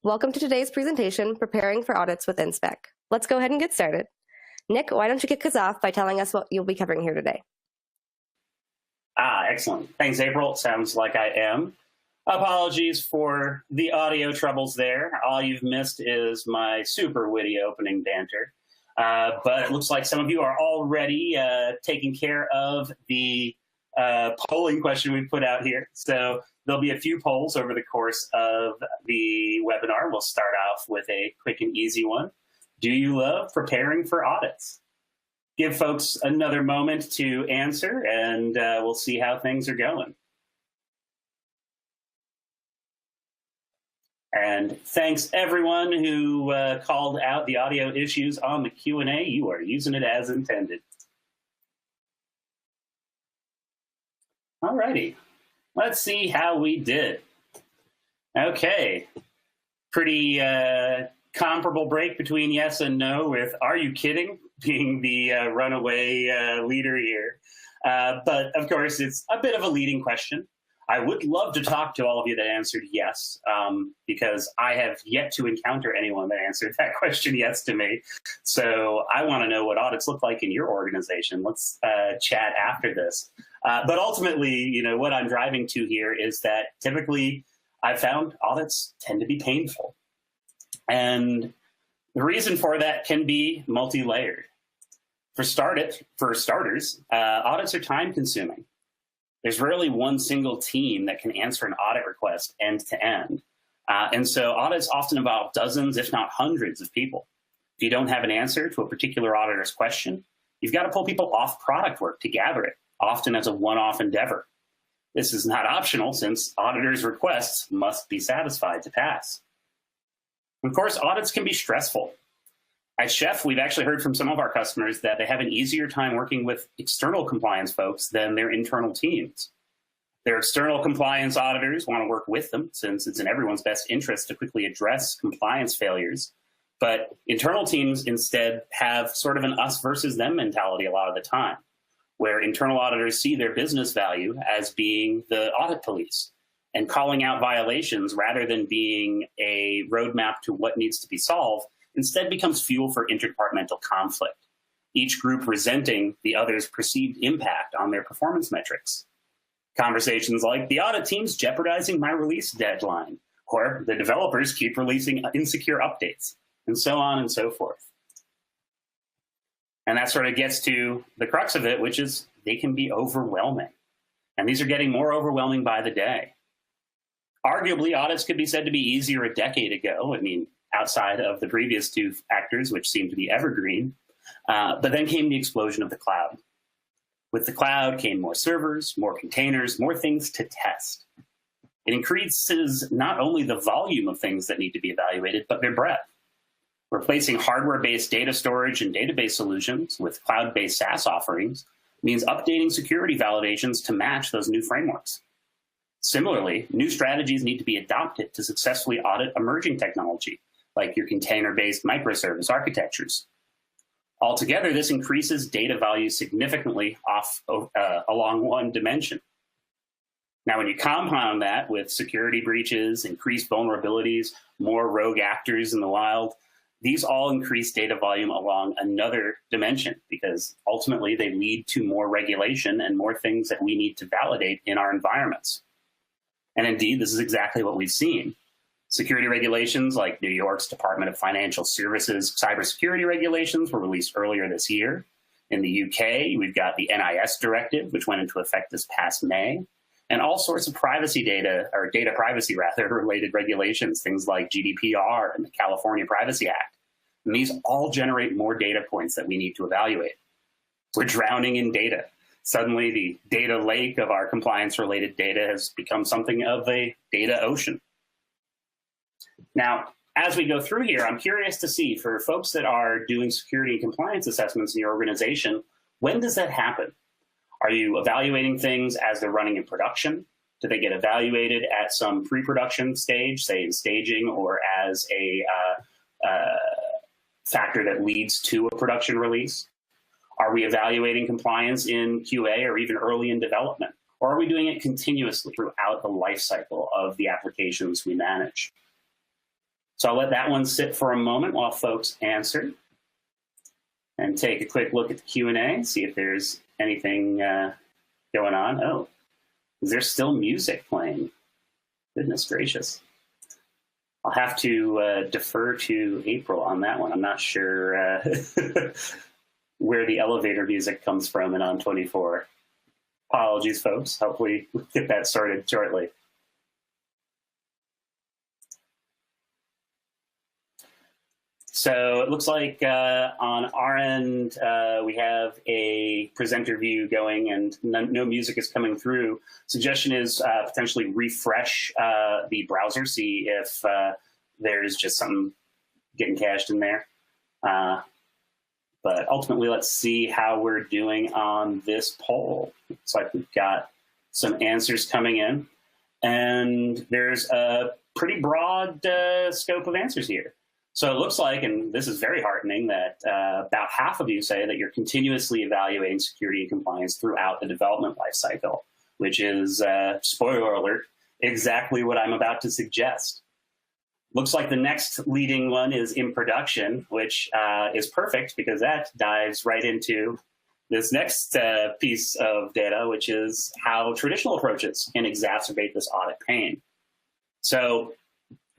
Welcome to today's presentation, Preparing for Audits with Inspec. Let's go ahead and get started. Nick, why don't you kick us off by telling us what you'll be covering here today? Excellent. Thanks, April. Sounds like I am. Apologies for the audio troubles there. All you've missed is my super witty opening banter. But it looks like some of you are already taking care of the polling question we put out here. So there'll be a few polls over the course of the webinar. We'll start off with a quick and easy one. Do you love preparing for audits? Give folks another moment to answer, and we'll see how things are going. And thanks everyone who called out the audio issues on the Q&A. You are using it as intended. All righty, let's see how we did. Okay, pretty comparable break between yes and no, with "Are you kidding?" being the runaway leader here. But of course, it's a bit of a leading question. I would love to talk to all of you that answered yes, because I have yet to encounter anyone that answered that question yes to me. So I want to know what audits look like in your organization. Let's chat after this. But ultimately, you know, what I'm driving to here is that typically I've found audits tend to be painful. And the reason for that can be multi-layered. For starters, audits are time-consuming. There's rarely one single team that can answer an audit request end-to-end. And so audits often involve dozens, if not hundreds of people. If you don't have an answer to a particular auditor's question, you've got to pull people off product work to gather it, often as a one-off endeavor. This is not optional, since auditors' requests must be satisfied to pass. Of course, audits can be stressful. At Chef, we've actually heard from some of our customers that they have an easier time working with external compliance folks than their internal teams. Their external compliance auditors want to work with them, since it's in everyone's best interest to quickly address compliance failures. But internal teams instead have sort of an us versus them mentality a lot of the time, where internal auditors see their business value as being the audit police and calling out violations rather than being a roadmap to what needs to be solved. Instead becomes fuel for interdepartmental conflict, each group resenting the other's perceived impact on their performance metrics. Conversations like, "The audit team's jeopardizing my release deadline," or "The developers keep releasing insecure updates," and so on and so forth. And that sort of gets to the crux of it, which is they can be overwhelming. And these are getting more overwhelming by the day. Arguably, audits could be said to be easier a decade ago. I mean, outside of the previous two factors, which seem to be evergreen. But then came the explosion of the cloud. With the cloud came more servers, more containers, more things to test. It increases not only the volume of things that need to be evaluated, but their breadth. Replacing hardware-based data storage and database solutions with cloud-based SaaS offerings means updating security validations to match those new frameworks. Similarly, new strategies need to be adopted to successfully audit emerging technology, like your container-based microservice architectures. Altogether, this increases data value significantly along one dimension. Now, when you compound that with security breaches, increased vulnerabilities, more rogue actors in the wild, these all increase data volume along another dimension, because ultimately they lead to more regulation and more things that we need to validate in our environments. And indeed, this is exactly what we've seen. Security regulations like New York's Department of Financial Services cybersecurity regulations were released earlier this year. In the UK, we've got the NIS directive, which went into effect this past May, and all sorts of privacy data, or data privacy rather, related regulations, things like GDPR and the California Privacy Act. And these all generate more data points that we need to evaluate. We're drowning in data. Suddenly, the data lake of our compliance-related data has become something of a data ocean. Now, as we go through here, I'm curious to see, for folks that are doing security and compliance assessments in your organization, when does that happen? Are you evaluating things as they're running in production? Do they get evaluated at some pre-production stage, say in staging, or as a factor that leads to a production release? Are we evaluating compliance in QA or even early in development? Or are we doing it continuously throughout the life cycle of the applications we manage? So I'll let that one sit for a moment while folks answer and take a quick look at the Q&A, see if there's anything going on. Oh, is there still music playing? Goodness gracious. I'll have to defer to April on that one. I'm not sure where the elevator music comes from in On24. Apologies, folks. Hopefully we'll get that started shortly. So it looks like on our end, we have a presenter view going and no music is coming through. Suggestion is potentially refresh the browser, see if there's just something getting cached in there. But ultimately, let's see how we're doing on this poll. Looks like we've got some answers coming in. And there's a pretty broad scope of answers here. So it looks like, and this is very heartening, that about half of you say that you're continuously evaluating security and compliance throughout the development lifecycle, which is, spoiler alert, exactly what I'm about to suggest. Looks like the next leading one is in production, which is perfect because that dives right into this next piece of data, which is how traditional approaches can exacerbate this audit pain. So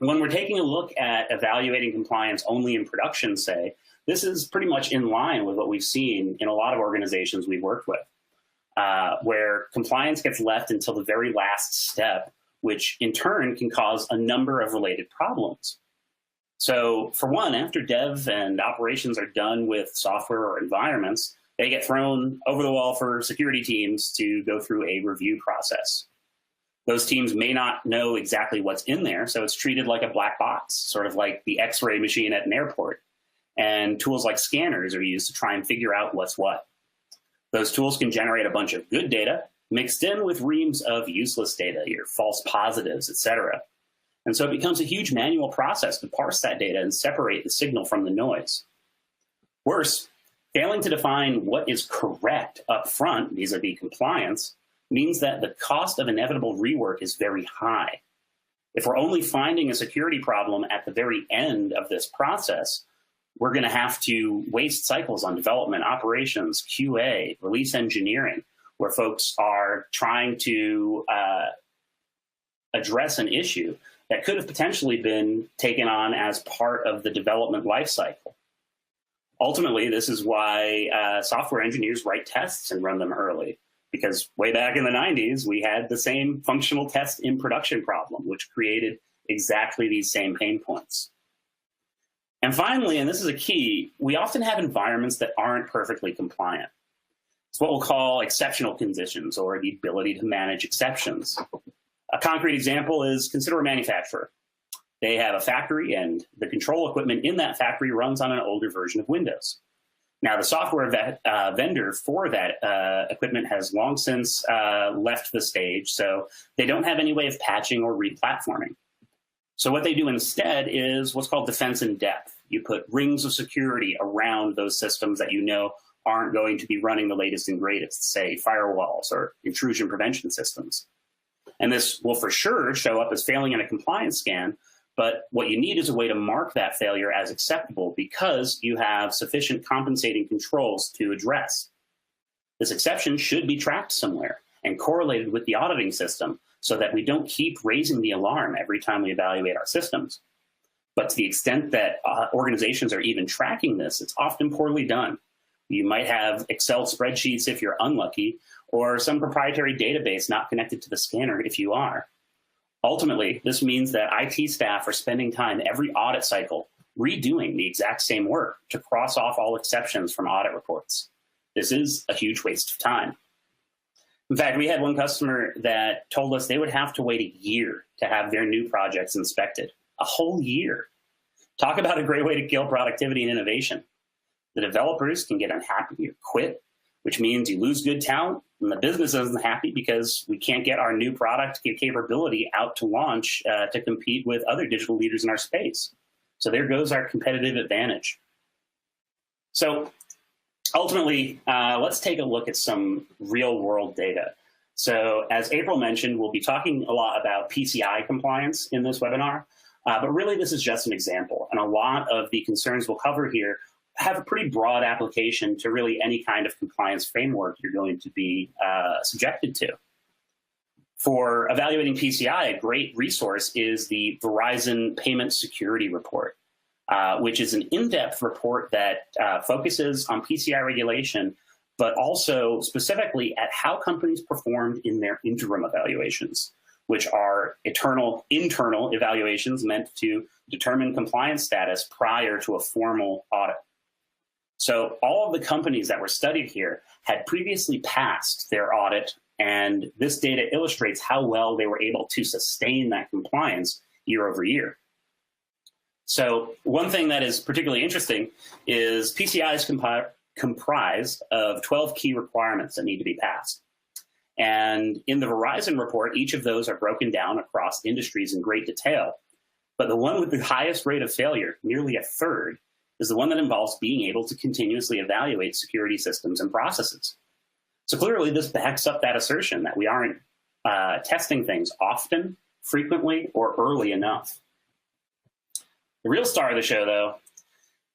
when we're taking a look at evaluating compliance only in production, say, this is pretty much in line with what we've seen in a lot of organizations we've worked with, where compliance gets left until the very last step, which in turn can cause a number of related problems. So for one, after dev and operations are done with software or environments, they get thrown over the wall for security teams to go through a review process. Those teams may not know exactly what's in there, so it's treated like a black box, sort of like the X-ray machine at an airport. And tools like scanners are used to try and figure out what's what. Those tools can generate a bunch of good data mixed in with reams of useless data, your false positives, etc. And so it becomes a huge manual process to parse that data and separate the signal from the noise. Worse, failing to define what is correct up front vis-a-vis compliance means that the cost of inevitable rework is very high. If we're only finding a security problem at the very end of this process, we're going to have to waste cycles on development, operations, QA, release engineering, where folks are trying to address an issue that could have potentially been taken on as part of the development lifecycle. Ultimately, this is why software engineers write tests and run them early. Because way back in the 90s, we had the same functional test in production problem, which created exactly these same pain points. And finally, and this is a key, we often have environments that aren't perfectly compliant. It's what we'll call exceptional conditions, or the ability to manage exceptions. A concrete example is, consider a manufacturer. They have a factory, and the control equipment in that factory runs on an older version of Windows. Now, the software vendor for that equipment has long since left the stage, so they don't have any way of patching or replatforming. So what they do instead is what's called defense in depth. You put rings of security around those systems that you know aren't going to be running the latest and greatest, say firewalls or intrusion prevention systems. And this will for sure show up as failing in a compliance scan, but what you need is a way to mark that failure as acceptable because you have sufficient compensating controls to address. This exception should be tracked somewhere and correlated with the auditing system so that we don't keep raising the alarm every time we evaluate our systems. But to the extent that organizations are even tracking this, it's often poorly done. You might have Excel spreadsheets if you're unlucky, or some proprietary database not connected to the scanner if you are. Ultimately, this means that IT staff are spending time every audit cycle redoing the exact same work to cross off all exceptions from audit reports. This is a huge waste of time. In fact, we had one customer that told us they would have to wait a year to have their new projects inspected. A whole year. Talk about a great way to kill productivity and innovation. The developers can get unhappy or quit, which means you lose good talent, and the business isn't happy because we can't get our new product capability out to launch to compete with other digital leaders in our space. So there goes our competitive advantage. So ultimately, let's take a look at some real world data. So as April mentioned, we'll be talking a lot about PCI compliance in this webinar. But really, this is just an example. And a lot of the concerns we'll cover here have a pretty broad application to really any kind of compliance framework you're going to be subjected to. For evaluating PCI, a great resource is the Verizon Payment Security Report, which is an in-depth report that focuses on PCI regulation, but also specifically at how companies performed in their interim evaluations, which are internal evaluations meant to determine compliance status prior to a formal audit. So all of the companies that were studied here had previously passed their audit, and this data illustrates how well they were able to sustain that compliance year over year. So one thing that is particularly interesting is PCI is comprised of 12 key requirements that need to be passed. And in the Verizon report, each of those are broken down across industries in great detail. But the one with the highest rate of failure, nearly a third, is the one that involves being able to continuously evaluate security systems and processes. So clearly, this backs up that assertion that we aren't testing things often, frequently, or early enough. The real star of the show, though,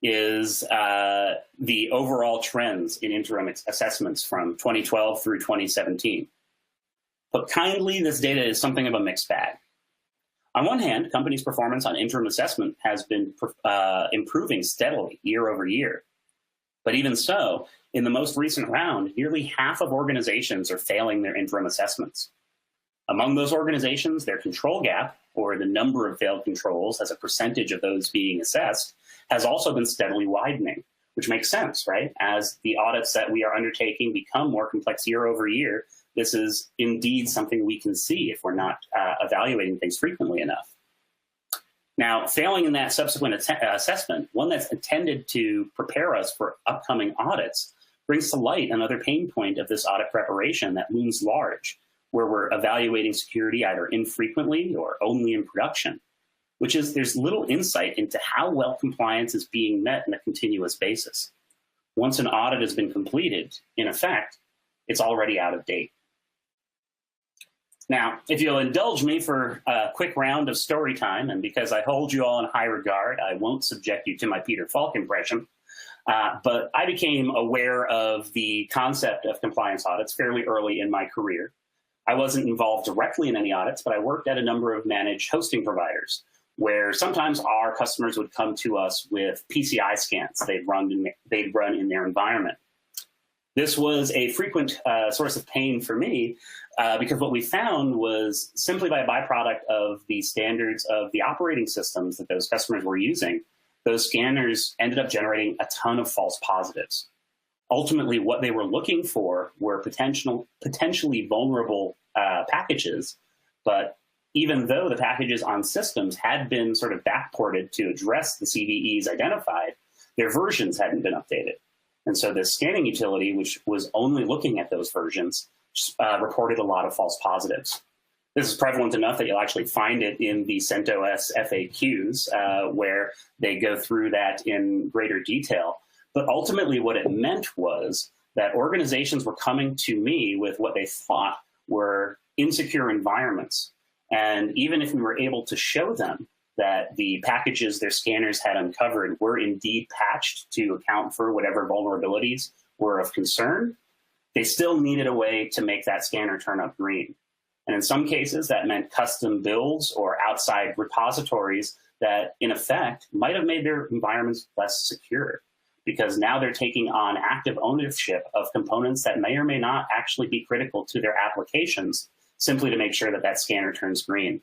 is the overall trends in interim assessments from 2012 through 2017. But kindly, this data is something of a mixed bag. On one hand, companies' performance on interim assessment has been improving steadily year over year. But even so, in the most recent round, nearly half of organizations are failing their interim assessments. Among those organizations, their control gap, or the number of failed controls as a percentage of those being assessed, has also been steadily widening, which makes sense, right? As the audits that we are undertaking become more complex year over year, this is indeed something we can see if we're not evaluating things frequently enough. Now, failing in that subsequent assessment, one that's intended to prepare us for upcoming audits, brings to light another pain point of this audit preparation that looms large, where we're evaluating security either infrequently or only in production, which is there's little insight into how well compliance is being met on a continuous basis. Once an audit has been completed, in effect, it's already out of date. Now, if you'll indulge me for a quick round of story time, and because I hold you all in high regard, I won't subject you to my Peter Falk impression, but I became aware of the concept of compliance audits fairly early in my career. I wasn't involved directly in any audits, but I worked at a number of managed hosting providers where sometimes our customers would come to us with PCI scans they'd run in their environment. This was a frequent source of pain for me because what we found was simply by a byproduct of the standards of the operating systems that those customers were using, those scanners ended up generating a ton of false positives. Ultimately, what they were looking for were potentially vulnerable packages, but even though the packages on systems had been sort of backported to address the CVEs identified, their versions hadn't been updated. And so the scanning utility, which was only looking at those versions, reported a lot of false positives. This is prevalent enough that you'll actually find it in the CentOS FAQs, where they go through that in greater detail. But ultimately, what it meant was that organizations were coming to me with what they thought were insecure environments. And even if we were able to show them that the packages their scanners had uncovered were indeed patched to account for whatever vulnerabilities were of concern, they still needed a way to make that scanner turn up green. And in some cases, that meant custom builds or outside repositories that, in effect, might have made their environments less secure, because now they're taking on active ownership of components that may or may not actually be critical to their applications, simply to make sure that that scanner turns green.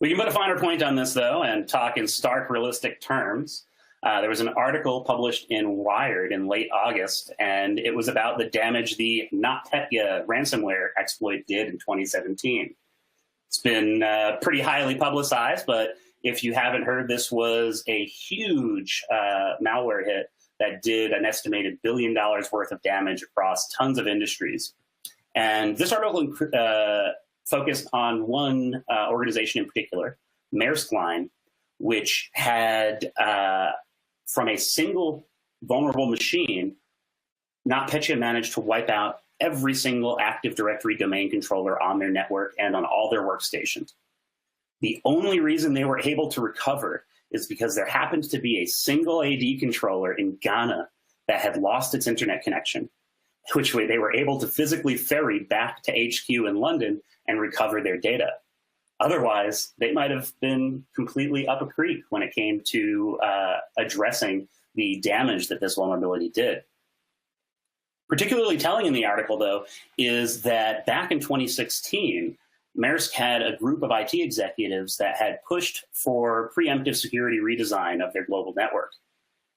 We can put a finer point on this, though, and talk in stark, realistic terms. There was an article published in Wired in late August, and it was about the damage the NotPetya ransomware exploit did in 2017. It's been pretty highly publicized, but if you haven't heard, this was a huge malware hit that did an estimated $1 billion worth of damage across tons of industries. And this article focused on one organization in particular, Maersk Line, which had, from a single vulnerable machine, NotPetya managed to wipe out every single Active Directory domain controller on their network and on all their workstations. The only reason they were able to recover is because there happened to be a single AD controller in Ghana that had lost its internet connection, which way they were able to physically ferry back to HQ in London and recover their data. Otherwise, they might have been completely up a creek when it came to addressing the damage that this vulnerability did. Particularly telling in the article, though, is that back in 2016, Maersk had a group of IT executives that had pushed for preemptive security redesign of their global network.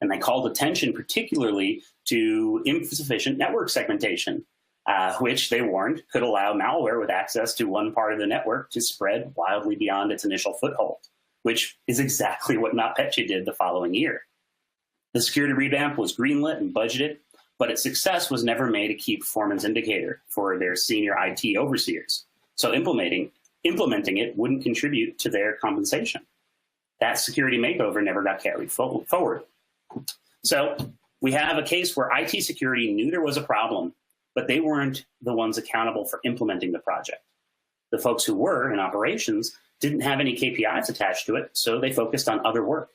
And they called attention particularly to insufficient network segmentation, which they warned could allow malware with access to one part of the network to spread wildly beyond its initial foothold, which is exactly what NotPetya did the following year. The security revamp was greenlit and budgeted, but its success was never made a key performance indicator for their senior IT overseers. So implementing it wouldn't contribute to their compensation. That security makeover never got carried forward. So we have a case where IT security knew there was a problem, but they weren't the ones accountable for implementing the project. The folks who were in operations didn't have any KPIs attached to it, so they focused on other work.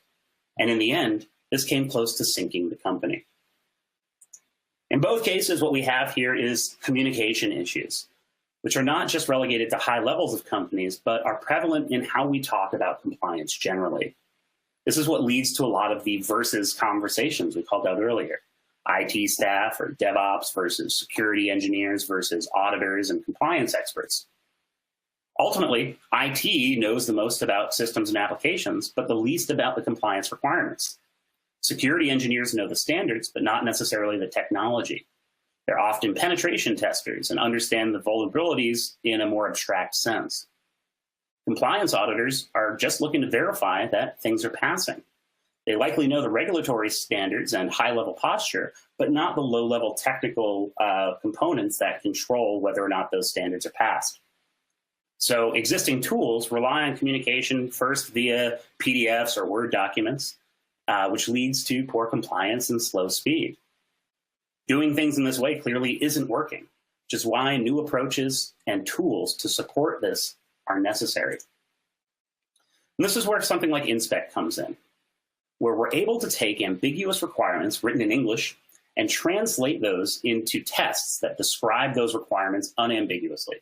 And in the end, this came close to sinking the company. In both cases, what we have here is communication issues, which are not just relegated to high levels of companies, but are prevalent in how we talk about compliance generally. This is what leads to a lot of the versus conversations we called out earlier. IT staff or DevOps versus security engineers versus auditors and compliance experts. Ultimately, IT knows the most about systems and applications, but the least about the compliance requirements. Security engineers know the standards, but not necessarily the technology. They're often penetration testers and understand the vulnerabilities in a more abstract sense. Compliance auditors are just looking to verify that things are passing. They likely know the regulatory standards and high-level posture, but not the low-level technical components that control whether or not those standards are passed. So existing tools rely on communication first via PDFs or Word documents, which leads to poor compliance and slow speed. Doing things in this way clearly isn't working, which is why new approaches and tools to support this are necessary. And this is where something like Inspec comes in, where we're able to take ambiguous requirements written in English and translate those into tests that describe those requirements unambiguously.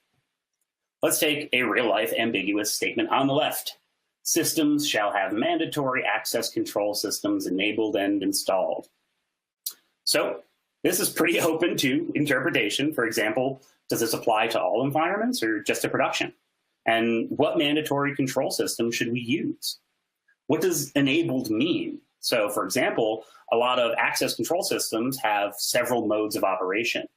Let's take a real-life ambiguous statement on the left. Systems shall have mandatory access control systems enabled and installed. So this is pretty open to interpretation. For example, does this apply to all environments or just to production? And what mandatory control system should we use? What does enabled mean? So for example, a lot of access control systems have several modes of operation.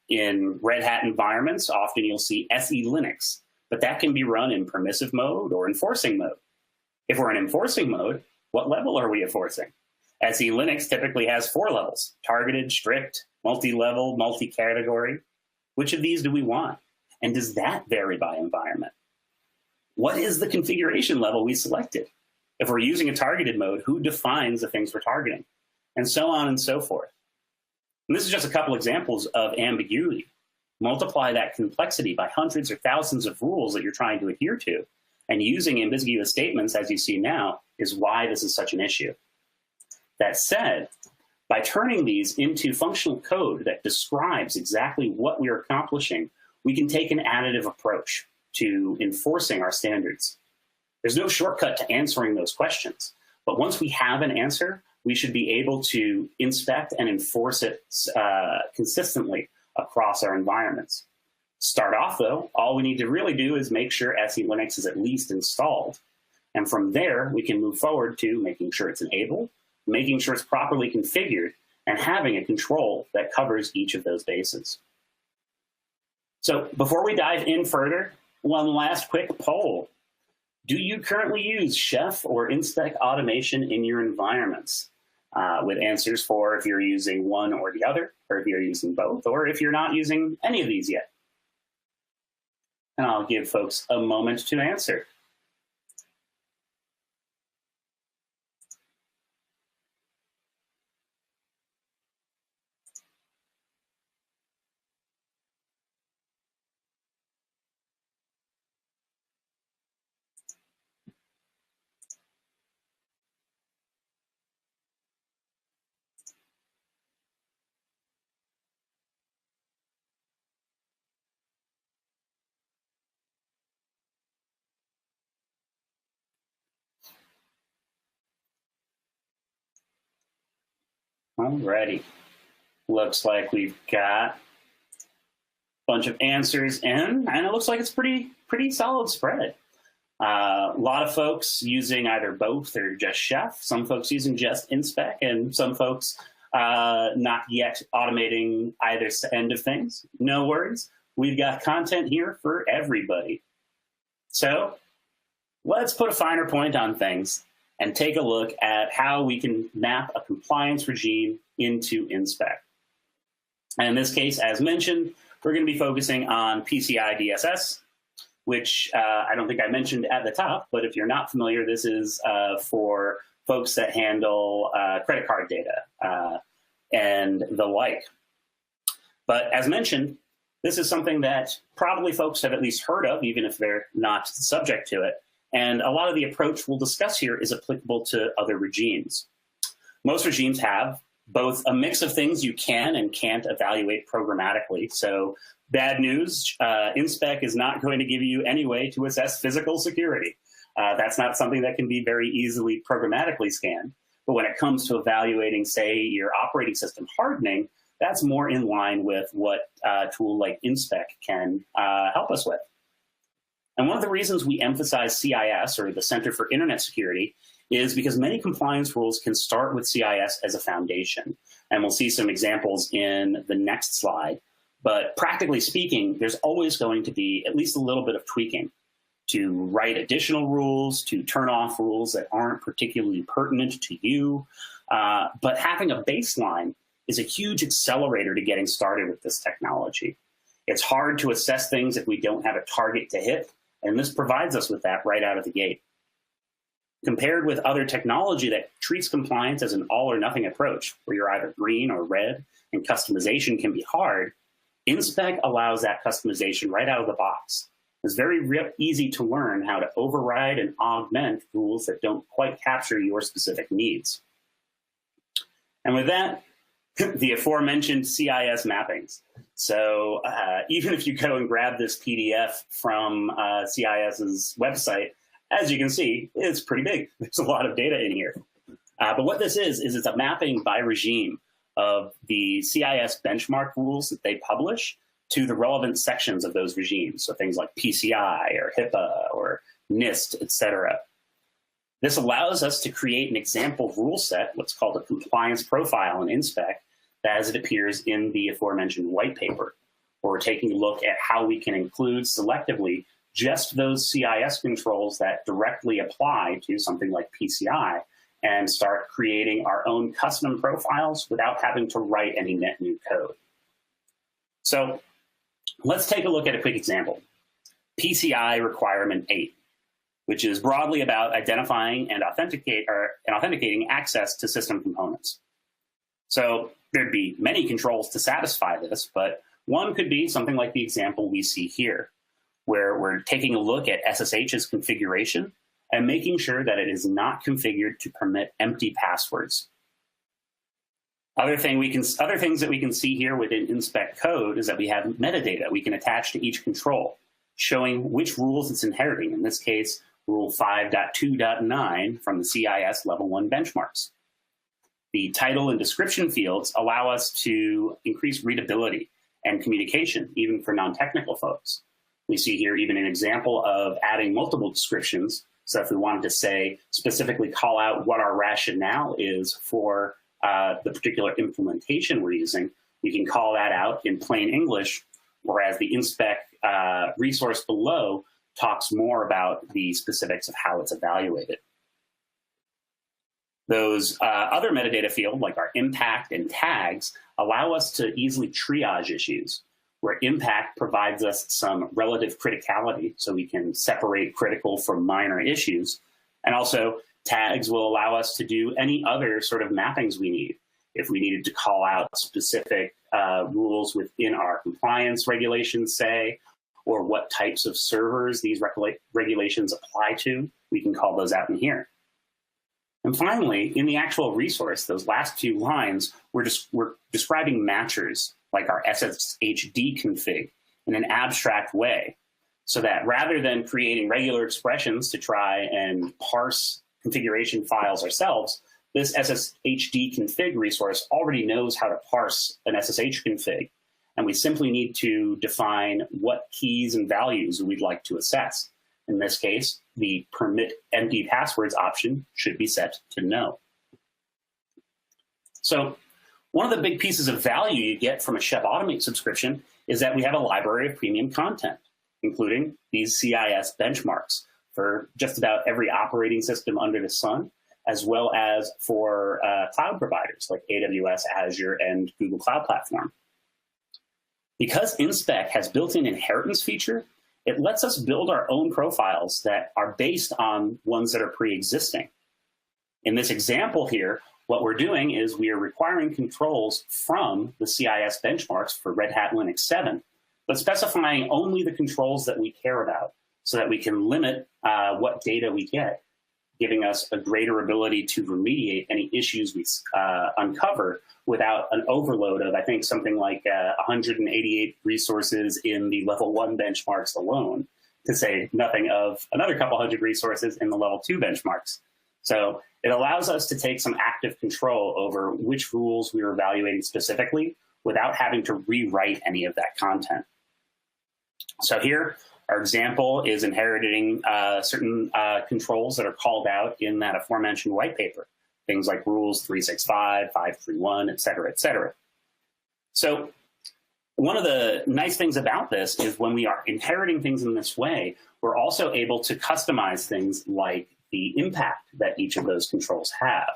In Red Hat environments, often you'll see SE Linux, but that can be run in permissive mode or enforcing mode. If we're in enforcing mode, what level are we enforcing? SE Linux typically has 4 levels: targeted, strict, multi-level, multi-category. Which of these do we want? And does that vary by environment? What is the configuration level we selected? If we're using a targeted mode, who defines the things we're targeting? And so on and so forth. And this is just a couple examples of ambiguity. Multiply that complexity by hundreds or thousands of rules that you're trying to adhere to, and using ambiguous statements, as you see now, is why this is such an issue. That said, by turning these into functional code that describes exactly what we are accomplishing, we can take an additive approach to enforcing our standards. There's no shortcut to answering those questions, but once we have an answer, we should be able to inspect and enforce it consistently across our environments. Start off, though, all we need to really do is make sure SE Linux is at least installed. And from there, we can move forward to making sure it's enabled, making sure it's properly configured, and having a control that covers each of those bases. So before we dive in further, one last quick poll. Do you currently use Chef or Inspec automation in your environments? With answers for if you're using one or the other, or if you're using both, or if you're not using any of these yet. And I'll give folks a moment to answer. Alrighty. Looks like we've got a bunch of answers in, and it looks like it's pretty solid spread. A lot of folks using either both or just Chef, some folks using just Inspec, and some folks not yet automating either end of things. No worries. We've got content here for everybody. So let's put a finer point on things and take a look at how we can map a compliance regime into Inspec. And in this case, as mentioned, we're going to be focusing on PCI DSS, which I don't think I mentioned at the top, but if you're not familiar, this is for folks that handle credit card data and the like. But as mentioned, this is something that probably folks have at least heard of, even if they're not subject to it. And a lot of the approach we'll discuss here is applicable to other regimes. Most regimes have both a mix of things you can and can't evaluate programmatically. So bad news, Inspec is not going to give you any way to assess physical security. That's not something that can be very easily programmatically scanned. But when it comes to evaluating, say, your operating system hardening, that's more in line with what a tool like Inspec can help us with. And one of the reasons we emphasize CIS, or the Center for Internet Security, is because many compliance rules can start with CIS as a foundation. And we'll see some examples in the next slide. But practically speaking, there's always going to be at least a little bit of tweaking to write additional rules, to turn off rules that aren't particularly pertinent to you. But having a baseline is a huge accelerator to getting started with this technology. It's hard to assess things if we don't have a target to hit, and this provides us with that right out of the gate. Compared with other technology that treats compliance as an all or nothing approach, where you're either green or red, and customization can be hard, Inspec allows that customization right out of the box. It's very easy to learn how to override and augment rules that don't quite capture your specific needs. And with that, the aforementioned CIS mappings. So even if you go and grab this PDF from CIS's website, as you can see, it's pretty big. There's a lot of data in here. But what this is it's a mapping by regime of the CIS benchmark rules that they publish to the relevant sections of those regimes. So things like PCI or HIPAA or NIST, et cetera. This allows us to create an example rule set, what's called a compliance profile in Inspec, as it appears in the aforementioned white paper, where we're taking a look at how we can include selectively just those CIS controls that directly apply to something like PCI and start creating our own custom profiles without having to write any net new code. So let's take a look at a quick example. PCI requirement 8, which is broadly about identifying and authenticating access to system components. So there'd be many controls to satisfy this, but one could be something like the example we see here, where we're taking a look at SSH's configuration and making sure that it is not configured to permit empty passwords. Other things that we can see here within Inspec code is that we have metadata we can attach to each control, showing which rules it's inheriting, in this case, Rule 5.2.9 from the CIS Level 1 benchmarks. The title and description fields allow us to increase readability and communication, even for non-technical folks. We see here even an example of adding multiple descriptions. So if we wanted to say, specifically call out what our rationale is for the particular implementation we're using, we can call that out in plain English, whereas the Inspec resource below talks more about the specifics of how it's evaluated. Those other metadata fields, like our impact and tags, allow us to easily triage issues, where impact provides us some relative criticality, so we can separate critical from minor issues. And also, tags will allow us to do any other sort of mappings we need. If we needed to call out specific rules within our compliance regulations, say, or what types of servers these regulations apply to, we can call those out in here. And finally, in the actual resource, those last few lines, we're describing matchers, like our SSHD config, in an abstract way, so that rather than creating regular expressions to try and parse configuration files ourselves, this SSHD config resource already knows how to parse an SSH config, and we simply need to define what keys and values we'd like to assess. In this case, the permit empty passwords option should be set to no. So one of the big pieces of value you get from a Chef Automate subscription is that we have a library of premium content, including these CIS benchmarks for just about every operating system under the sun, as well as for cloud providers like AWS, Azure, and Google Cloud Platform. Because Inspec has built-in inheritance feature, it lets us build our own profiles that are based on ones that are pre-existing. In this example here, what we're doing is we are requiring controls from the CIS benchmarks for Red Hat Linux 7, but specifying only the controls that we care about so that we can limit what data we get, giving us a greater ability to remediate any issues we uncover without an overload of, I think, something like 188 resources in the level 1 benchmarks alone, to say nothing of another couple hundred resources in the level 2 benchmarks. So it allows us to take some active control over which rules we are evaluating specifically without having to rewrite any of that content. So here, our example is inheriting certain controls that are called out in that aforementioned white paper, things like rules 365, 531, et cetera, et cetera. So one of the nice things about this is when we are inheriting things in this way, we're also able to customize things like the impact that each of those controls have.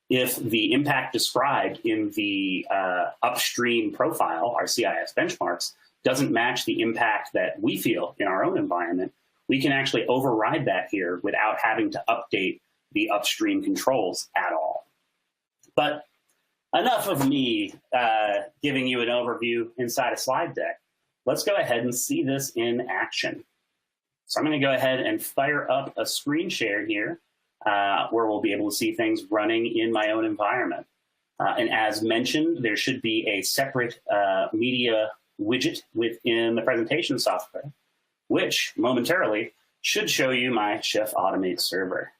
If the impact described in the upstream profile, our CIS benchmarks, doesn't match the impact that we feel in our own environment, we can actually override that here without having to update the upstream controls at all. But enough of me giving you an overview inside a slide deck. Let's go ahead and see this in action. So I'm going to go ahead and fire up a screen share here where we'll be able to see things running in my own environment. And as mentioned, there should be a separate media widget within the presentation software, which momentarily should show you my Chef Automate server.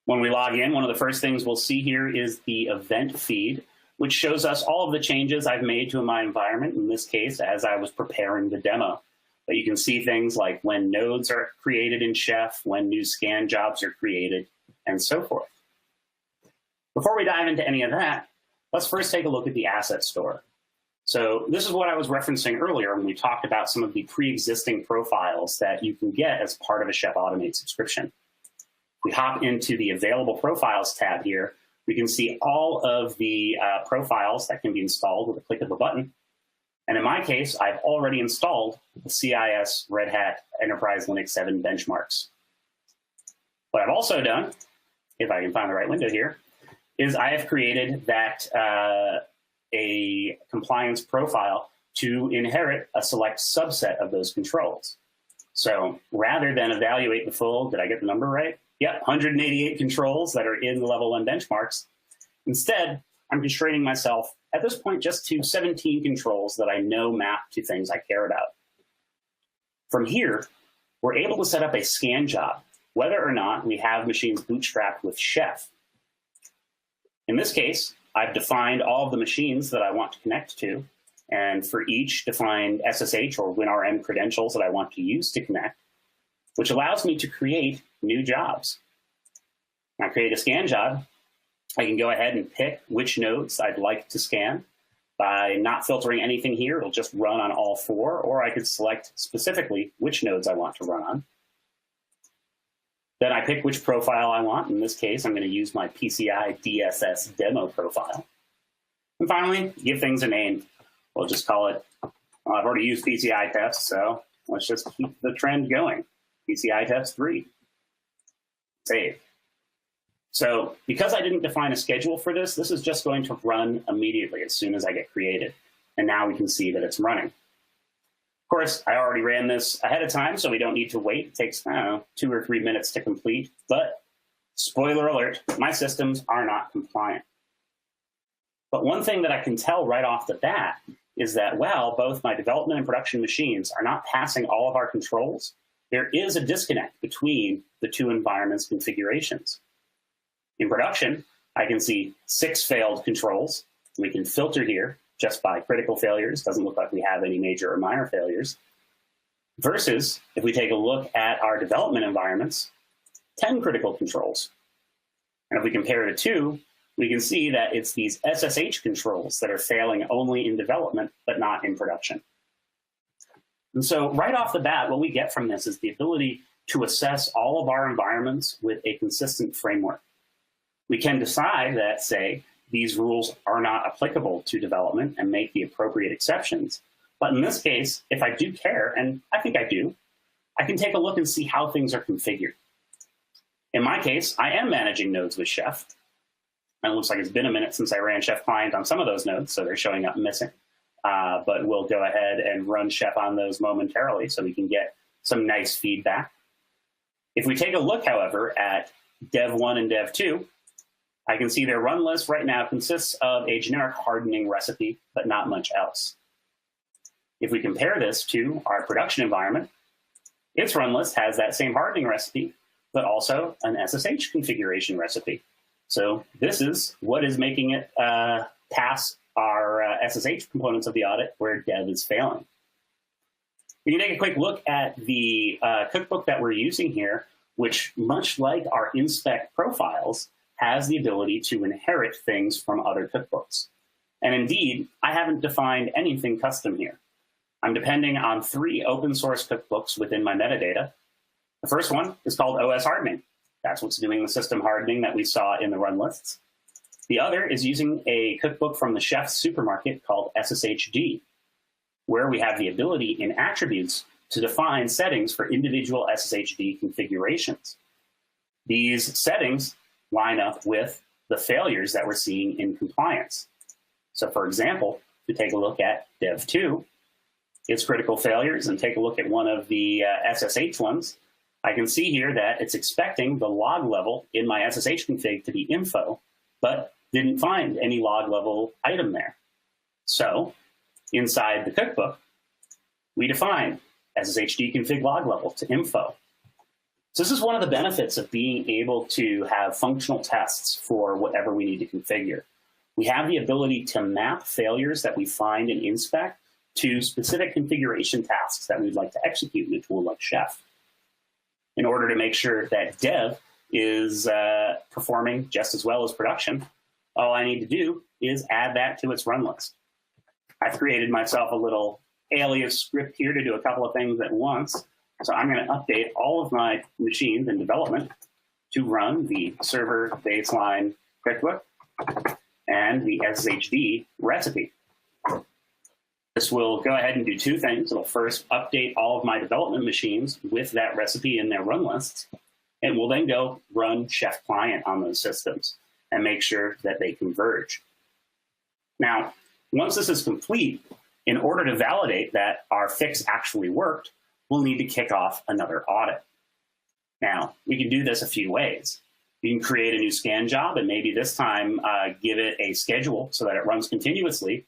When we log in, one of the first things we'll see here is the event feed, which shows us all of the changes I've made to my environment, in this case, as I was preparing the demo. But you can see things like when nodes are created in Chef, when new scan jobs are created, and so forth. Before we dive into any of that, let's first take a look at the asset store. So this is what I was referencing earlier when we talked about some of the pre-existing profiles that you can get as part of a Chef Automate subscription. If we hop into the Available Profiles tab here, we can see all of the profiles that can be installed with a click of a button. And in my case, I've already installed the CIS Red Hat Enterprise Linux 7 benchmarks. What I've also done, if I can find the right window here, is I have created that a compliance profile to inherit a select subset of those controls. So rather than evaluate the full, did I get the number right? Yep, 188 controls that are in the level 1 benchmarks. Instead, I'm constraining myself at this point just to 17 controls that I know map to things I care about. From here, we're able to set up a scan job, whether or not we have machines bootstrapped with Chef. In this case, I've defined all of the machines that I want to connect to, and for each defined SSH or WinRM credentials that I want to use to connect, which allows me to create new jobs. When I create a scan job, I can go ahead and pick which nodes I'd like to scan. By not filtering anything here, it'll just run on all 4, or I could select specifically which nodes I want to run on. Then I pick which profile I want. In this case, I'm going to use my PCI DSS demo profile. And finally, give things a name. We'll just call it, well, I've already used PCI test, so let's just keep the trend going. PCI test 3. Save. So because I didn't define a schedule for this, this is just going to run immediately as soon as I get created. And now we can see that it's running. Of course, I already ran this ahead of time, so we don't need to wait. It takes, I don't know, 2 or 3 minutes to complete. But spoiler alert, my systems are not compliant. But one thing that I can tell right off the bat is that while both my development and production machines are not passing all of our controls, there is a disconnect between the two environments configurations. In production, I can see 6 failed controls. We can filter here just by critical failures. Doesn't look like we have any major or minor failures. Versus, if we take a look at our development environments, 10 critical controls. And if we compare to 2, we can see that it's these SSH controls that are failing only in development, but not in production. And so right off the bat, what we get from this is the ability to assess all of our environments with a consistent framework. We can decide that, say, these rules are not applicable to development and make the appropriate exceptions. But in this case, if I do care, and I think I do, I can take a look and see how things are configured. In my case, I am managing nodes with Chef. And it looks like it's been a minute since I ran Chef Client on some of those nodes, so they're showing up missing. But we'll go ahead and run Chef on those momentarily so we can get some nice feedback. If we take a look, however, at Dev1 and Dev2, I can see their run list right now consists of a generic hardening recipe, but not much else. If we compare this to our production environment, its run list has that same hardening recipe, but also an SSH configuration recipe. So this is what is making it pass our SSH components of the audit where Dev is failing. We can take a quick look at the cookbook that we're using here, which, much like our Inspec profiles, has the ability to inherit things from other cookbooks. And indeed, I haven't defined anything custom here. I'm depending on 3 open source cookbooks within my metadata. The first one is called OS Hardening. That's what's doing the system hardening that we saw in the run lists. The other is using a cookbook from the Chef supermarket called SSHD, where we have the ability in attributes to define settings for individual SSHD configurations. These settings line up with the failures that we're seeing in compliance. So for example, if we take a look at Dev2, its critical failures, and take a look at one of the SSH ones, I can see here that it's expecting the log level in my SSH config to be info, but didn't find any log level item there. So inside the cookbook, we define SSHD config log level to info. So this is one of the benefits of being able to have functional tests for whatever we need to configure. We have the ability to map failures that we find in Inspec to specific configuration tasks that we'd like to execute in a tool like Chef, in order to make sure that Dev is performing just as well as production. All I need to do is add that to its run list. I've created myself a little alias script here to do a couple of things at once. So I'm going to update all of my machines in development to run the server baseline cookbook and the SSHD recipe. This will go ahead and do 2 things. It'll first update all of my development machines with that recipe in their run lists, and we'll then go run Chef Client on those systems and make sure that they converge. Now, once this is complete, in order to validate that our fix actually worked, we'll need to kick off another audit. Now, we can do this a few ways. We can create a new scan job and maybe this time give it a schedule so that it runs continuously.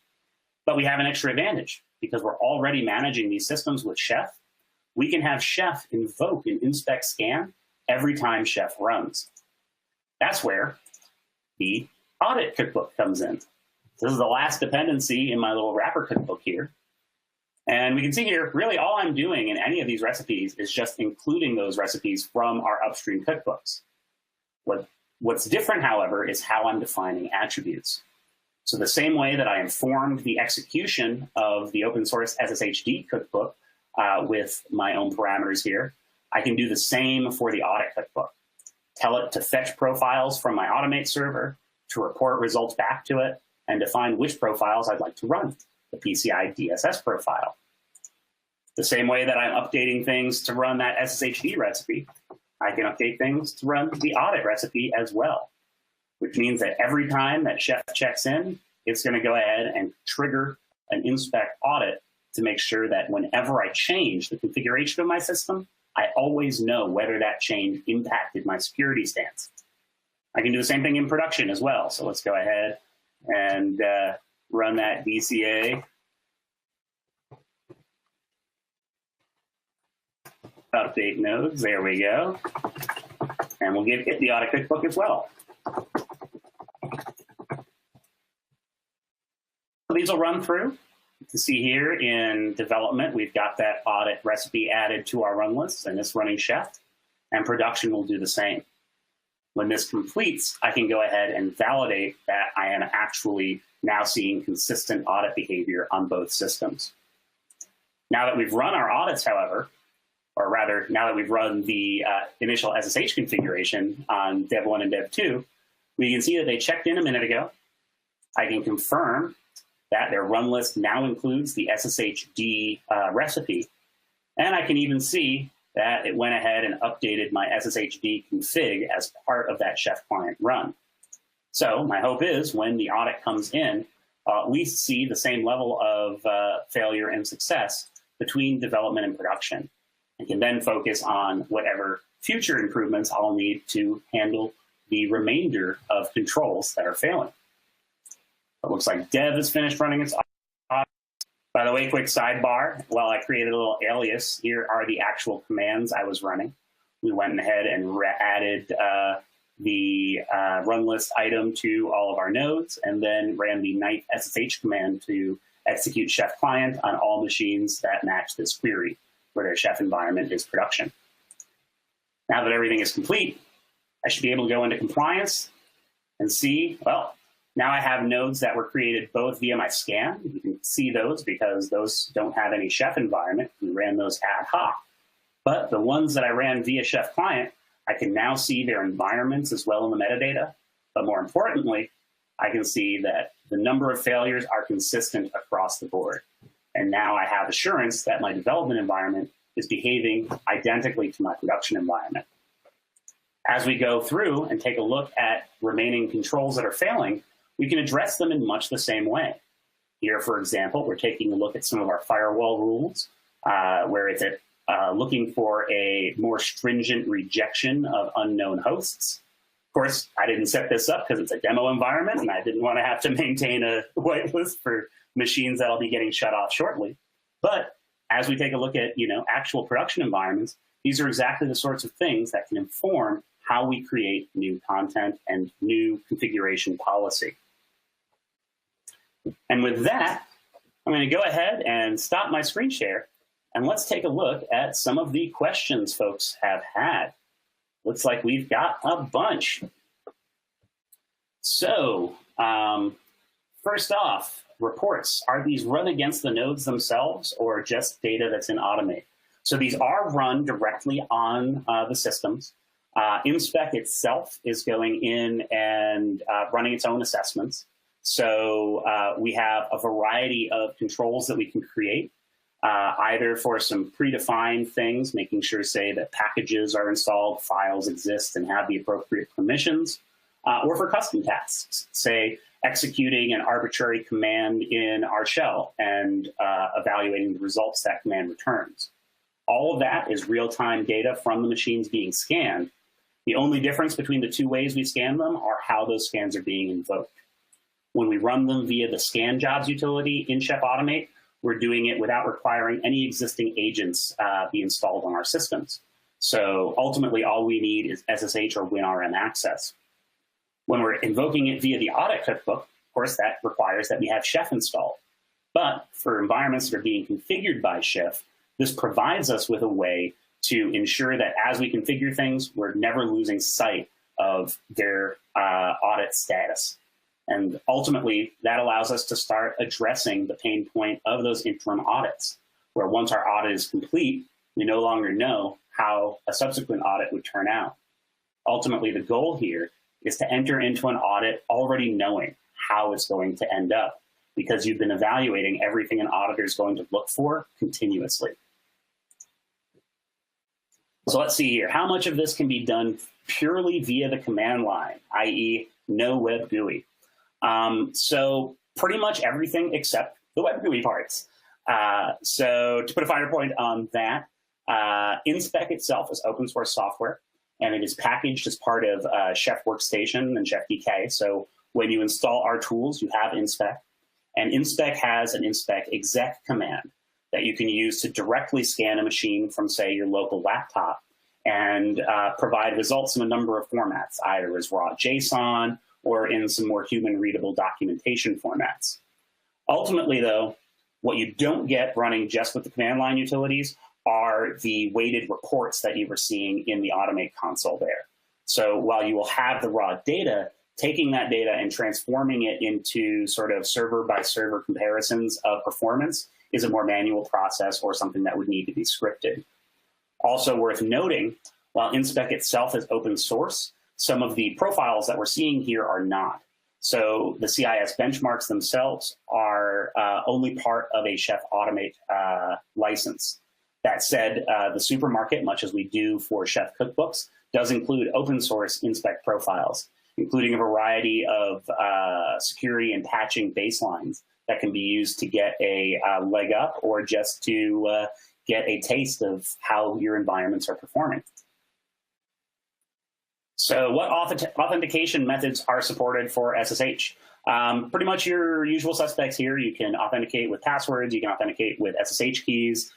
But we have an extra advantage because we're already managing these systems with Chef. We can have Chef invoke an Inspec scan every time Chef runs. That's where the audit cookbook comes in. This is the last dependency in my little wrapper cookbook here. And we can see here, really all I'm doing in any of these recipes is just including those recipes from our upstream cookbooks. What's different, however, is how I'm defining attributes. So the same way that I informed the execution of the open source SSHD cookbook with my own parameters here, I can do the same for the audit cookbook. Tell it to fetch profiles from my Automate server, to report results back to it, and define which profiles I'd like to run, the PCI DSS profile. The same way that I'm updating things to run that SSHD recipe, I can update things to run the audit recipe as well, which means that every time that Chef checks in, it's going to go ahead and trigger an Inspec audit to make sure that whenever I change the configuration of my system, I always know whether that change impacted my security stance. I can do the same thing in production as well. So let's go ahead and run that DCA. Update nodes. There we go. And we'll get the audit cookbook as well. These will run through. You can see here in development, we've got that audit recipe added to our run list, and it's running chef, and production will do the same. When this completes, I can go ahead and validate that I am actually now seeing consistent audit behavior on both systems. Now that we've run our audits, however, or rather, now that we've run the initial SSH configuration on Dev 1 and Dev 2, we can see that they checked in a minute ago. I can confirm that their run list now includes the SSHD recipe. And I can even see that it went ahead and updated my SSHD config as part of that chef client run. So my hope is when the audit comes in, we see the same level of failure and success between development and production, and can then focus on whatever future improvements I'll need to handle the remainder of controls that are failing. It looks like Dev is finished running its audit. By the way, quick sidebar, while I created a little alias, here are the actual commands I was running. We went ahead and added the run list item to all of our nodes, and then ran the knife SSH command to execute chef client on all machines that match this query, where their chef environment is production. Now that everything is complete, I should be able to go into compliance and see, well, now I have nodes that were created both via my scan. You can see those because those don't have any chef environment. We ran those ad hoc. But the ones that I ran via chef client, I can now see their environments as well in the metadata. But more importantly, I can see that the number of failures are consistent across the board. And now I have assurance that my development environment is behaving identically to my production environment. As we go through and take a look at remaining controls that are failing, we can address them in much the same way. Here, for example, we're taking a look at some of our firewall rules, where it's looking for a more stringent rejection of unknown hosts. Of course, I didn't set this up because it's a demo environment, and I didn't want to have to maintain a whitelist for machines that'll be getting shut off shortly. But as we take a look at actual production environments, these are exactly the sorts of things that can inform how we create new content and new configuration policy. And with that, I'm going to go ahead and stop my screen share, and let's take a look at some of the questions folks have had. Looks like we've got a bunch. So first off, reports. Are these run against the nodes themselves or just data that's in Automate? So these are run directly on the systems. Inspec itself is going in and running its own assessments. So we have a variety of controls that we can create, either for some predefined things, making sure, say, that packages are installed, files exist, and have the appropriate permissions, or for custom tasks, say, executing an arbitrary command in our shell and evaluating the results that command returns. All of that is real-time data from the machines being scanned. The only difference between the two ways we scan them are how those scans are being invoked. When we run them via the scan jobs utility in Chef Automate, we're doing it without requiring any existing agents be installed on our systems. So ultimately, all we need is SSH or WinRM access. When we're invoking it via the audit cookbook, of course, that requires that we have Chef installed. But for environments that are being configured by Chef, this provides us with a way to ensure that as we configure things, we're never losing sight of their audit status. And ultimately, that allows us to start addressing the pain point of those interim audits, where once our audit is complete, we no longer know how a subsequent audit would turn out. Ultimately, the goal here is to enter into an audit already knowing how it's going to end up, because you've been evaluating everything an auditor is going to look for continuously. So let's see here. How much of this can be done purely via the command line, i.e. no web GUI? So pretty much everything except the web GUI parts. So to put a finer point on that, Inspec itself is open source software, and it is packaged as part of Chef Workstation and Chef DK. So when you install our tools, you have Inspec. And Inspec has an Inspec exec command that you can use to directly scan a machine from, say, your local laptop and provide results in a number of formats, either as raw JSON or in some more human-readable documentation formats. Ultimately, though, what you don't get running just with the command line utilities are the weighted reports that you were seeing in the Automate console there. So while you will have the raw data, taking that data and transforming it into sort of server-by-server comparisons of performance is a more manual process or something that would need to be scripted. Also worth noting, while Inspec itself is open source, some of the profiles that we're seeing here are not. So the CIS benchmarks themselves are only part of a Chef Automate license. That said, the supermarket, much as we do for Chef cookbooks, does include open source Inspec profiles, including a variety of security and patching baselines that can be used to get a leg up or just to get a taste of how your environments are performing. So what authentication methods are supported for SSH? Pretty much your usual suspects here. You can authenticate with passwords. You can authenticate with SSH keys.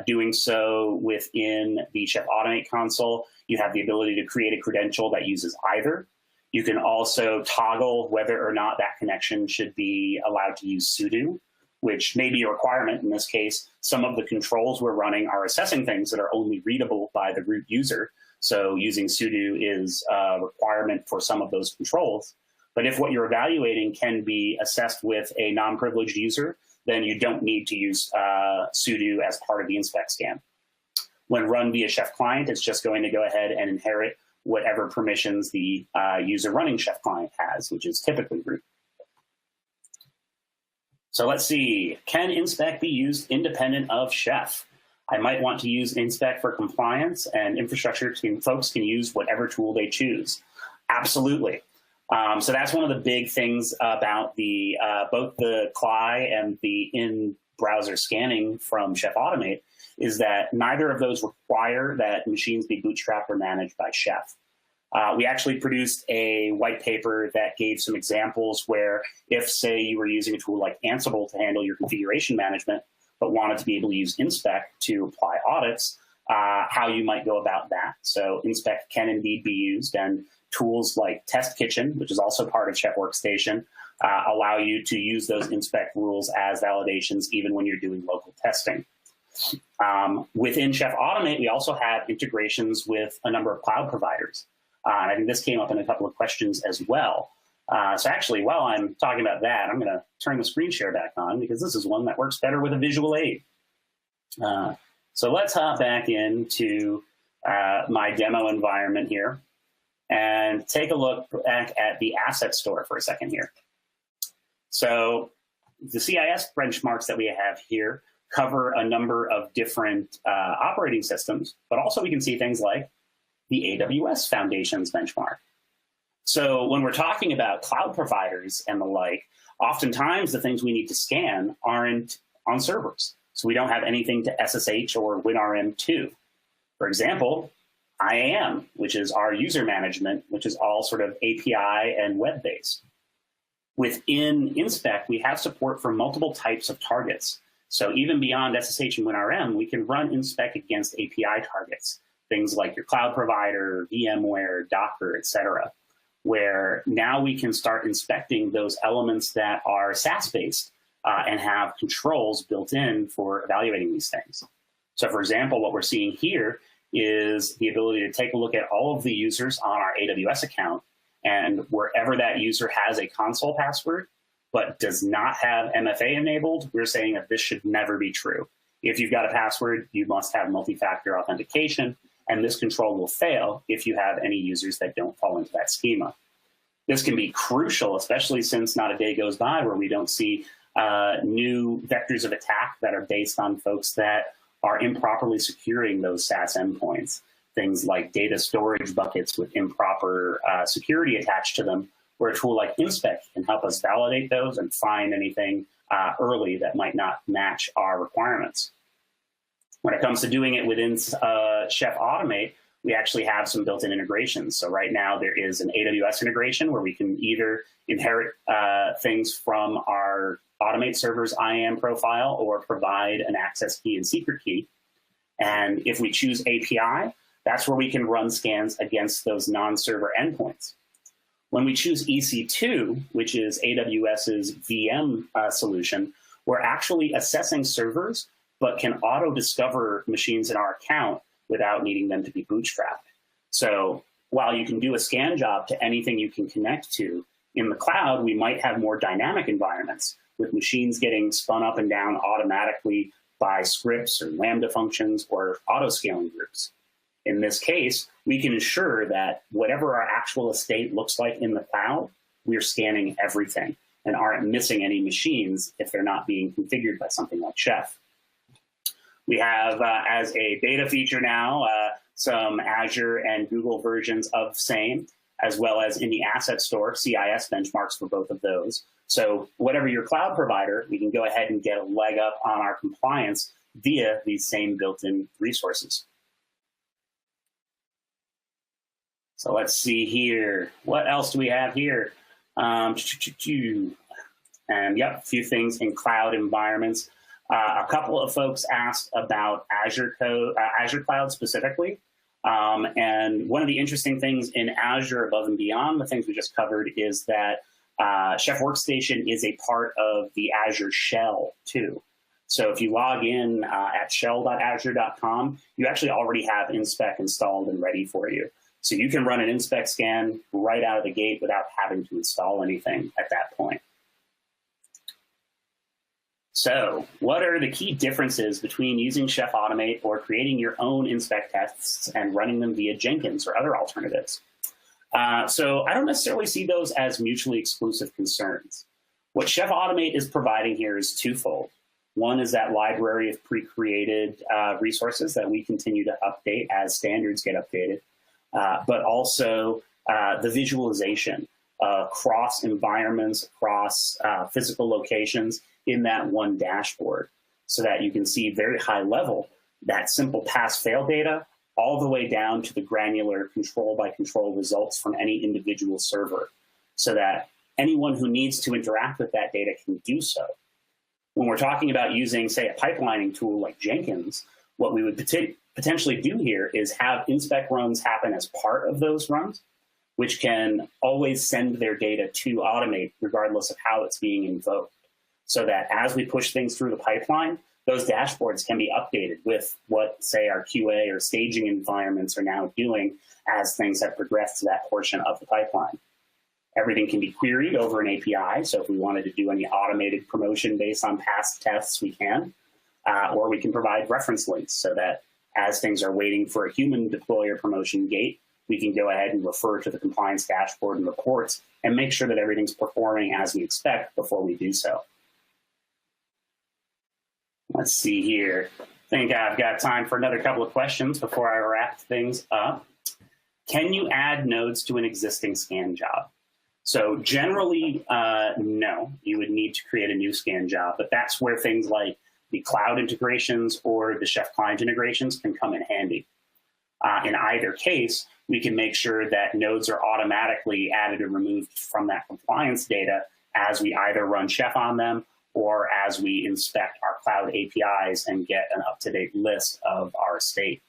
Doing so within the Chef Automate console, you have the ability to create a credential that uses either. You can also toggle whether or not that connection should be allowed to use sudo, which may be a requirement. In this case, some of the controls we're running are assessing things that are only readable by the root user. So using sudo is a requirement for some of those controls. But if what you're evaluating can be assessed with a non-privileged user, then you don't need to use sudo as part of the Inspec scan. When run via Chef client, it's just going to go ahead and inherit whatever permissions the user running Chef client has, which is typically root. So let's see, can Inspec be used independent of Chef? I might want to use Inspec for compliance, and infrastructure team folks can use whatever tool they choose. Absolutely. So that's one of the big things about the both the CLI and the in-browser scanning from Chef Automate is that neither of those require that machines be bootstrapped or managed by Chef. We actually produced a white paper that gave some examples where if, say, you were using a tool like Ansible to handle your configuration management, but wanted to be able to use Inspec to apply audits, how you might go about that. So Inspec can indeed be used, and tools like Test Kitchen, which is also part of Chef Workstation, allow you to use those Inspec rules as validations even when you're doing local testing. Within Chef Automate, we also have integrations with a number of cloud providers. And I think this came up in a couple of questions as well. So actually, while I'm talking about that, I'm going to turn the screen share back on because this is one that works better with a visual aid. So let's hop back into my demo environment here and take a look back at the asset store for a second here. So the CIS benchmarks that we have here cover a number of different operating systems, but also we can see things like the AWS Foundations benchmark. So when we're talking about cloud providers and the like, oftentimes the things we need to scan aren't on servers. So we don't have anything to SSH or WinRM to. For example, IAM, which is our user management, which is all sort of API and web-based. Within Inspec, we have support for multiple types of targets. So even beyond SSH and WinRM, we can run Inspec against API targets, things like your cloud provider, VMware, Docker, et cetera, where now we can start inspecting those elements that are SaaS-based and have controls built in for evaluating these things. So for example, what we're seeing here is the ability to take a look at all of the users on our AWS account, and wherever that user has a console password but does not have MFA enabled, we're saying that this should never be true. If you've got a password, you must have multi-factor authentication, and this control will fail if you have any users that don't fall into that schema. This can be crucial, especially since not a day goes by where we don't see new vectors of attack that are based on folks that are improperly securing those SaaS endpoints. Things like data storage buckets with improper security attached to them, where a tool like Inspec can help us validate those and find anything early that might not match our requirements. When it comes to doing it within Chef Automate, we actually have some built-in integrations. So right now there is an AWS integration where we can either inherit things from our Automate server's IAM profile or provide an access key and secret key. And if we choose API, that's where we can run scans against those non-server endpoints. When we choose EC2, which is AWS's VM solution, we're actually assessing servers, but can auto-discover machines in our account without needing them to be bootstrapped. So while you can do a scan job to anything you can connect to, in the cloud, we might have more dynamic environments with machines getting spun up and down automatically by scripts or Lambda functions or auto-scaling groups. In this case, we can ensure that whatever our actual estate looks like in the cloud, we're scanning everything and aren't missing any machines if they're not being configured by something like Chef. We have, as a beta feature now, some Azure and Google versions of SAME, as well as in the asset store, CIS benchmarks for both of those. So whatever your cloud provider, we can go ahead and get a leg up on our compliance via these same built-in resources. So let's see here. What else do we have here? And yep, a few things in cloud environments. A couple of folks asked about Azure Cloud specifically. And one of the interesting things in Azure, above and beyond the things we just covered, is that Chef Workstation is a part of the Azure shell too. So if you log in at shell.azure.com, you actually already have Inspec installed and ready for you. So you can run an Inspec scan right out of the gate without having to install anything at that point. So what are the key differences between using Chef Automate or creating your own Inspec tests and running them via Jenkins or other alternatives? So I don't necessarily see those as mutually exclusive concerns. What Chef Automate is providing here is twofold. One is that library of pre-created resources that we continue to update as standards get updated, but also the visualization across environments, across physical locations in that one dashboard, so that you can see very high level that simple pass-fail data all the way down to the granular control-by-control results from any individual server, so that anyone who needs to interact with that data can do so. When we're talking about using, say, a pipelining tool like Jenkins, what we would potentially do here is have Inspec runs happen as part of those runs, which can always send their data to Automate regardless of how it's being invoked, so that as we push things through the pipeline, those dashboards can be updated with what, say, our QA or staging environments are now doing as things have progressed to that portion of the pipeline. Everything can be queried over an API, so if we wanted to do any automated promotion based on past tests, we can. Or we can provide reference links so that as things are waiting for a human deploy or promotion gate, we can go ahead and refer to the compliance dashboard and reports and make sure that everything's performing as we expect before we do so. Let's see here. I think I've got time for another couple of questions before I wrap things up. Can you add nodes to an existing scan job? So generally, no, you would need to create a new scan job, but that's where things like the cloud integrations or the Chef client integrations can come in handy. In either case, we can make sure that nodes are automatically added and removed from that compliance data as we either run Chef on them or as we inspect our cloud APIs and get an up-to-date list of our estate.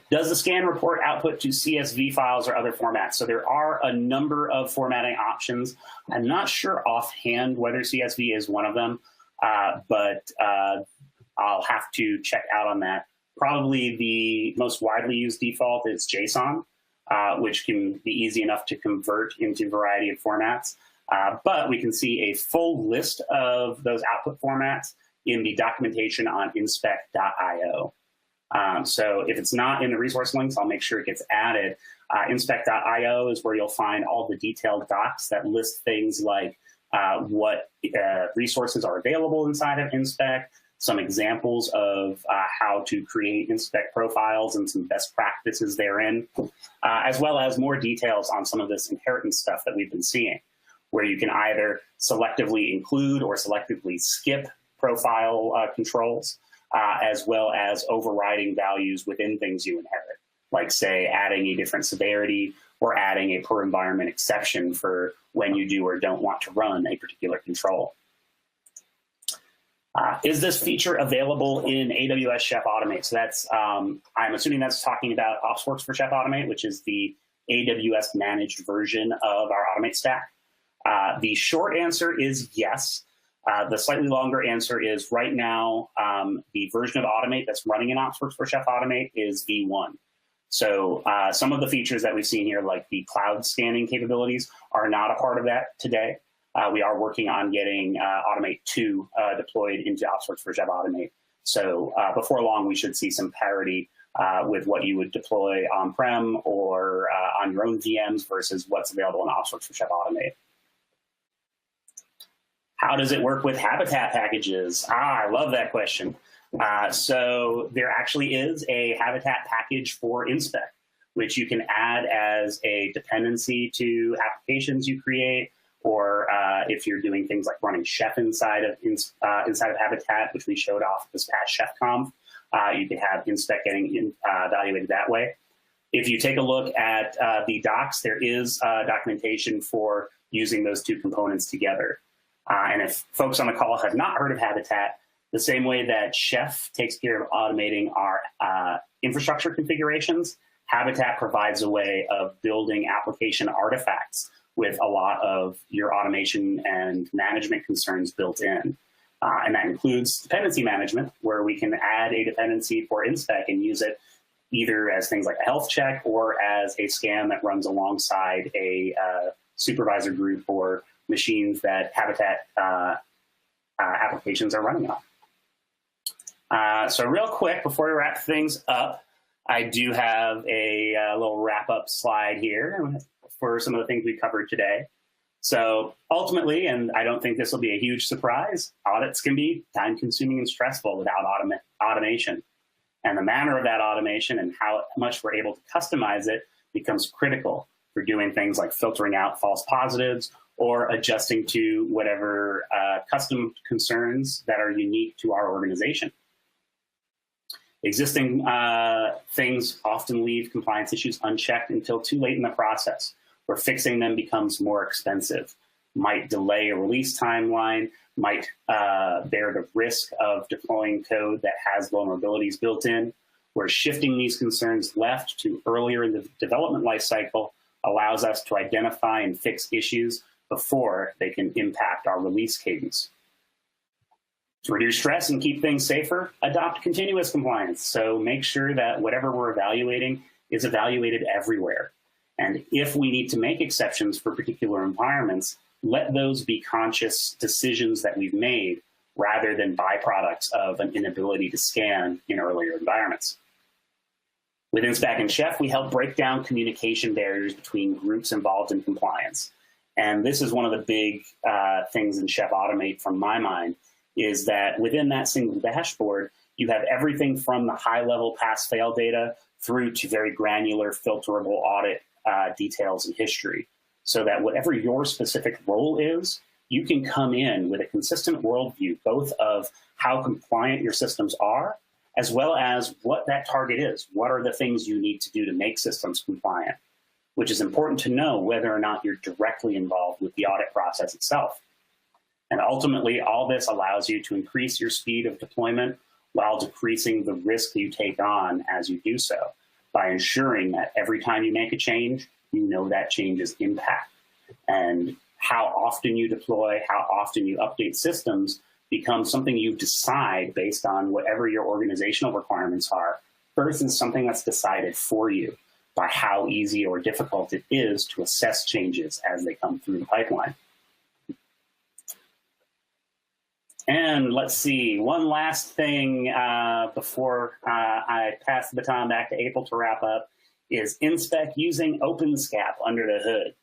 Does the scan report output to CSV files or other formats? So there are a number of formatting options. I'm not sure offhand whether CSV is one of them, but I'll have to check out on that. Probably the most widely used default is JSON, which can be easy enough to convert into a variety of formats. But we can see a full list of those output formats in the documentation on inspec.io. So if it's not in the resource links, I'll make sure it gets added. Inspec.io is where you'll find all the detailed docs that list things like what resources are available inside of Inspec, some examples of how to create Inspec profiles and some best practices therein, as well as more details on some of this inheritance stuff that we've been seeing, where you can either selectively include or selectively skip profile controls, as well as overriding values within things you inherit, like, say, adding a different severity or adding a per environment exception for when you do or don't want to run a particular control. Is this feature available in AWS Chef Automate? So that's, I'm assuming that's talking about OpsWorks for Chef Automate, which is the AWS managed version of our Automate stack. The short answer is yes. The slightly longer answer is right now, the version of Automate that's running in OpsWorks for Chef Automate is V1. So some of the features that we've seen here, like the cloud scanning capabilities, are not a part of that today. We are working on getting Automate 2 deployed into OpsWorks for Chef Automate. So before long, we should see some parity with what you would deploy on-prem or on your own VMs versus what's available in OpsWorks for Chef Automate. How does it work with Habitat packages? I love that question. So there actually is a Habitat package for Inspec, which you can add as a dependency to applications you create, or if you're doing things like running Chef inside of Habitat, which we showed off this past ChefConf, you could have Inspec getting evaluated that way. If you take a look at the docs, there is documentation for using those two components together. And if folks on the call have not heard of Habitat, the same way that Chef takes care of automating our infrastructure configurations, Habitat provides a way of building application artifacts with a lot of your automation and management concerns built in. And that includes dependency management, where we can add a dependency for Inspec and use it either as things like a health check or as a scan that runs alongside a supervisor group or machines that Habitat applications are running on. So real quick, before we wrap things up, I do have a little wrap-up slide here for some of the things we covered today. So ultimately, and I don't think this will be a huge surprise, audits can be time-consuming and stressful without automation. And the manner of that automation and how much we're able to customize it becomes critical for doing things like filtering out false positives or adjusting to whatever custom concerns that are unique to our organization. Existing things often leave compliance issues unchecked until too late in the process, where fixing them becomes more expensive, might delay a release timeline, might bear the risk of deploying code that has vulnerabilities built in, where shifting these concerns left to earlier in the development lifecycle allows us to identify and fix issues before they can impact our release cadence. To reduce stress and keep things safer, adopt continuous compliance. So make sure that whatever we're evaluating is evaluated everywhere. And if we need to make exceptions for particular environments, let those be conscious decisions that we've made rather than byproducts of an inability to scan in earlier environments. With Inspec and Chef, we help break down communication barriers between groups involved in compliance. And this is one of the big things in Chef Automate from my mind, is that within that single dashboard, you have everything from the high-level pass-fail data through to very granular filterable audit details and history, so that whatever your specific role is, you can come in with a consistent worldview, both of how compliant your systems are, as well as what that target is. What are the things you need to do to make systems compliant? Which is important to know whether or not you're directly involved with the audit process itself. And ultimately, all this allows you to increase your speed of deployment while decreasing the risk you take on as you do so, by ensuring that every time you make a change, you know that change's impact. And how often you deploy, how often you update systems becomes something you decide based on whatever your organizational requirements are, versus something that's decided for you by how easy or difficult it is to assess changes as they come through the pipeline. And let's see, one last thing before I pass the baton back to April to wrap up, is Inspec using OpenSCAP under the hood?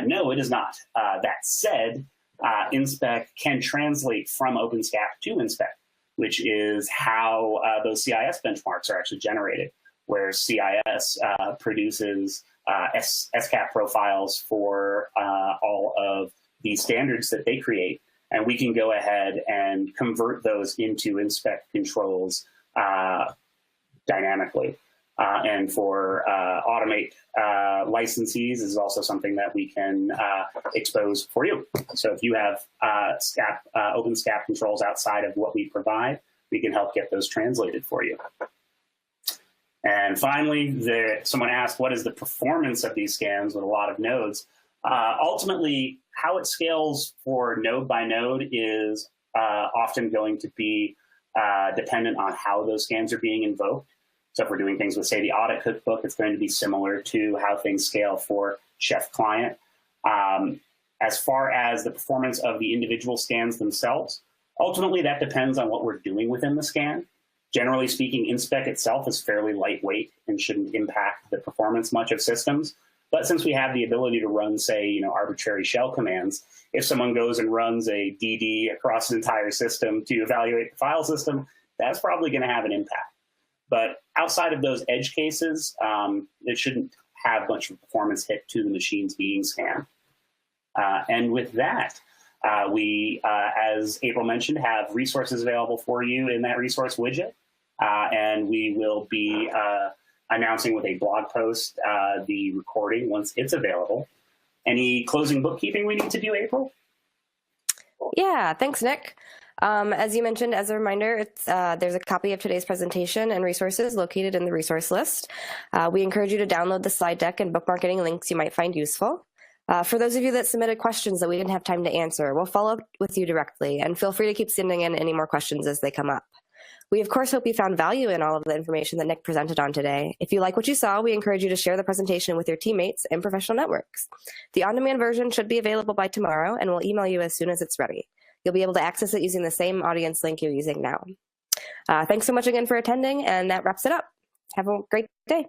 No, it is not. That said, Inspec can translate from OpenSCAP to Inspec, which is how those CIS benchmarks are actually generated, where CIS produces SCAP profiles for all of the standards that they create. and we can go ahead and convert those into Inspec controls dynamically. And for automate licensees is also something that we can expose for you. So if you have open SCAP controls outside of what we provide, we can help get those translated for you. And finally, someone asked, what is the performance of these scans with a lot of nodes? Ultimately, how it scales for node by node is often going to be dependent on how those scans are being invoked. So if we're doing things with, say, the audit cookbook, it's going to be similar to how things scale for Chef Client. As far as the performance of the individual scans themselves, ultimately that depends on what we're doing within the scan. Generally speaking, Inspec itself is fairly lightweight and shouldn't impact the performance much of systems. But since we have the ability to run, say, arbitrary shell commands, if someone goes and runs a DD across an entire system to evaluate the file system, that's probably going to have an impact. But outside of those edge cases, it shouldn't have much of a performance hit to the machines being scanned. And with that, we, as April mentioned, have resources available for you in that resource widget. And we will be announcing with a blog post the recording once it's available. Any closing bookkeeping we need to do, April? Yeah, thanks, Nick. As you mentioned, as a reminder, there's a copy of today's presentation and resources located in the resource list. We encourage you to download the slide deck and bookmark any links you might find useful. For those of you that submitted questions that we didn't have time to answer, we'll follow up with you directly, and feel free to keep sending in any more questions as they come up. We, of course, hope you found value in all of the information that Nick presented on today. If you like what you saw, we encourage you to share the presentation with your teammates and professional networks. The on-demand version should be available by tomorrow, and we'll email you as soon as it's ready. You'll be able to access it using the same audience link you're using now. Thanks so much again for attending, and that wraps it up. Have a great day.